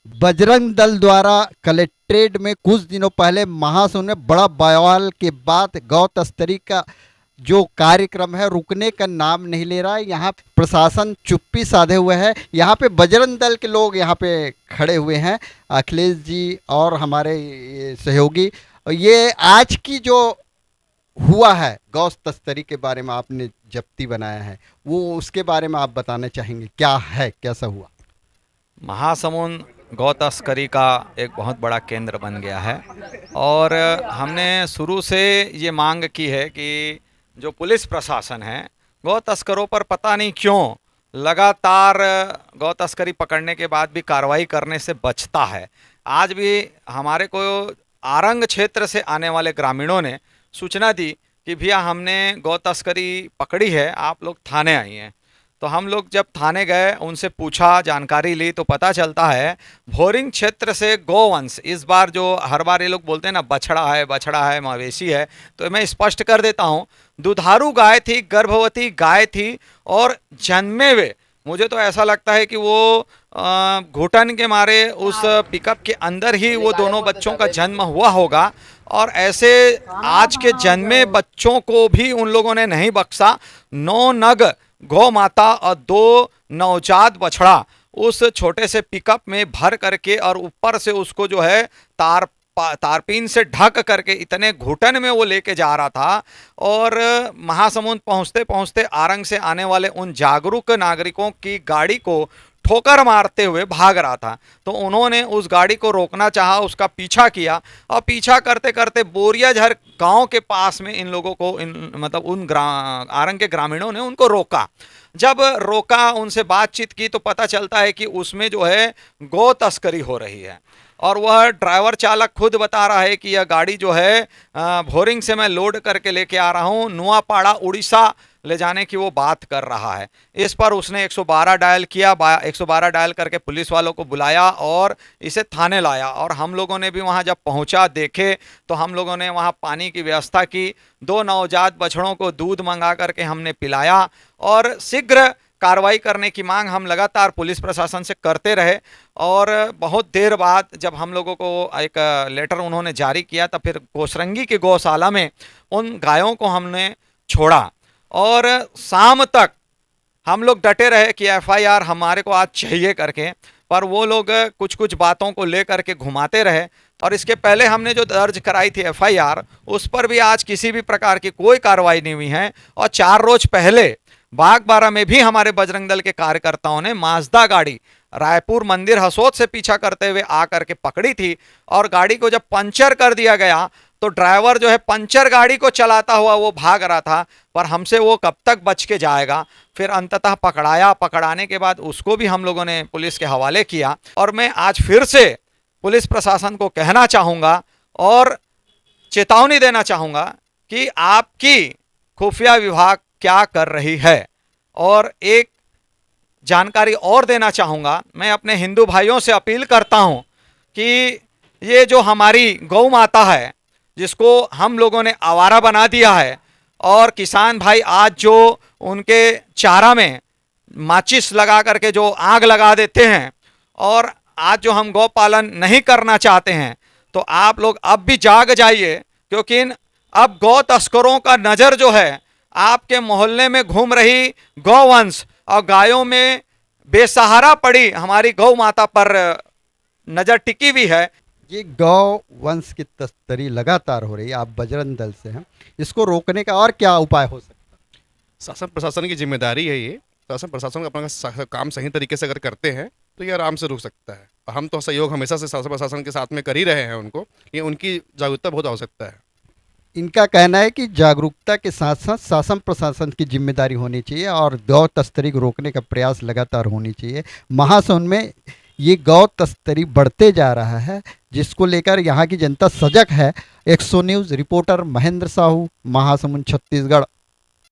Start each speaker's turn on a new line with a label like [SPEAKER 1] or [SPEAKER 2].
[SPEAKER 1] बजरंग दल द्वारा कलेक्ट्रेट में कुछ दिनों पहले महासमुंद में बड़ा बवाल के बाद गौ तस्करी का जो कार्यक्रम है रुकने का नाम नहीं ले रहा है। यहाँ प्रशासन चुप्पी साधे हुए है। यहाँ पे बजरंग दल के लोग यहाँ पे खड़े हुए हैं, अखिलेश जी और हमारे ये सहयोगी। ये आज की जो हुआ है गौ तस्करी के बारे में आपने जप्ती बनाया है, वो उसके बारे में आप बताना चाहेंगे, क्या है, कैसा हुआ?
[SPEAKER 2] महासमुंद गौ तस्करी का एक बहुत बड़ा केंद्र बन गया है और हमने शुरू से ये मांग की है कि जो पुलिस प्रशासन है गौ तस्करों पर पता नहीं क्यों लगातार गौ तस्करी पकड़ने के बाद भी कार्रवाई करने से बचता है। आज भी हमारे को आरंग क्षेत्र से आने वाले ग्रामीणों ने सूचना दी कि भैया हमने गौ तस्करी पकड़ी है, आप लोग थाने आइए। तो हम लोग जब थाने गए, उनसे पूछा, जानकारी ली, तो पता चलता है भोरिंग क्षेत्र से गोवंश, इस बार जो हर बार ये लोग बोलते हैं ना बछड़ा है मवेशी है, तो मैं स्पष्ट कर देता हूँ, दुधारू गाय थी, गर्भवती गाय थी और जन्मे हुए, मुझे तो ऐसा लगता है कि वो घुटन के मारे उस पिकअप के अंदर ही वो दोनों बच्चों का जन्म हुआ होगा। और ऐसे आज के जन्मे बच्चों को भी उन लोगों ने नहीं बख्शा। 9 नग गौ माता और 2 नवजात बछड़ा उस छोटे से पिकअप में भर करके और ऊपर से उसको जो है तारपीन से ढक करके इतने घुटन में वो लेके जा रहा था। और महासमुंद पहुंचते पहुंचते आरंग से आने वाले उन जागरूक नागरिकों की गाड़ी को ठोकर मारते हुए भाग रहा था। तो उन्होंने उस गाड़ी को रोकना चाहा, उसका पीछा किया और पीछा करते करते बोरियाझर गांव के पास में इन लोगों को मतलब उन आरंग के ग्रामीणों ने उनको रोका। जब रोका, उनसे बातचीत की, तो पता चलता है कि उसमें जो है गौ तस्करी हो रही है। और वह ड्राइवर चालक खुद बता रहा है कि यह गाड़ी जो है भोरिंग से मैं लोड करके लेके आ रहा हूँ, नुआपाड़ा उड़ीसा ले जाने की वो बात कर रहा है। इस पर उसने 112 डायल किया, 112 डायल करके पुलिस वालों को बुलाया और इसे थाने लाया। और हम लोगों ने भी वहाँ जब पहुँचा, देखे, तो हम लोगों ने वहाँ पानी की व्यवस्था की, 2 नवजात बछड़ों को दूध मंगा करके हमने पिलाया और शीघ्र कार्रवाई करने की मांग हम लगातार पुलिस प्रशासन से करते रहे। और बहुत देर बाद जब हम लोगों को एक लेटर उन्होंने जारी किया, तब फिर कोसरंगी की गौशाला में उन गायों को हमने छोड़ा। और शाम तक हम लोग डटे रहे कि एफआईआर हमारे को आज चाहिए करके, पर वो लोग कुछ कुछ बातों को लेकर के घुमाते रहे। और इसके पहले हमने जो दर्ज कराई थी एफआईआर, उस पर भी आज किसी भी प्रकार की कोई कार्रवाई नहीं हुई है। और 4 रोज पहले बागबारा में भी हमारे बजरंग दल के कार्यकर्ताओं ने माजदा गाड़ी रायपुर मंदिर हसोद से पीछा करते हुए आकर के पकड़ी थी। और गाड़ी को जब पंचर कर दिया गया, तो ड्राइवर जो है पंचर गाड़ी को चलाता हुआ वो भाग रहा था, पर हमसे वो कब तक बच के जाएगा। फिर अंततः पकड़ाया, पकड़ाने के बाद उसको भी हम लोगों ने पुलिस के हवाले किया। और मैं आज फिर से पुलिस प्रशासन को कहना चाहूँगा और चेतावनी देना चाहूँगा कि आपकी खुफिया विभाग क्या कर रही है। और एक जानकारी और देना चाहूँगा, मैं अपने हिंदू भाइयों से अपील करता हूँ कि ये जो हमारी गौ माता है, जिसको हम लोगों ने आवारा बना दिया है, और किसान भाई आज जो उनके चारा में माचिस लगा करके जो आग लगा देते हैं, और आज जो हम गौ पालन नहीं करना चाहते हैं, तो आप लोग अब भी जाग जाइए, क्योंकि अब गौ तस्करों का नज़र जो है आपके मोहल्ले में घूम रही गौवंश और गायों में बेसहारा पड़ी हमारी गौ माता पर नज़र टिकी हुई है।
[SPEAKER 1] ये गौ वंश की तस्करी लगातार हो रही है, आप बजरंग दल से हैं, इसको रोकने का और क्या उपाय हो सकता है?
[SPEAKER 3] शासन प्रशासन की जिम्मेदारी है ये। शासन प्रशासन अपना काम सही तरीके से अगर करते हैं तो ये आराम से रुक सकता है। हम तो सहयोग हमेशा से शासन प्रशासन के साथ में कर ही रहे हैं उनको, ये उनकी जागरूकता बहुत आवश्यकता है।
[SPEAKER 1] इनका कहना है कि जागरूकता के साथ साथ शासन प्रशासन की जिम्मेदारी होनी चाहिए और गौ तस्करी को रोकने का प्रयास लगातार होनी चाहिए। महासमुंद में ये गौ तस्करी बढ़ते जा रहा है, जिसको लेकर यहाँ की जनता सजग है। 100 न्यूज़ रिपोर्टर महेंद्र साहू, महासमुंद, छत्तीसगढ़।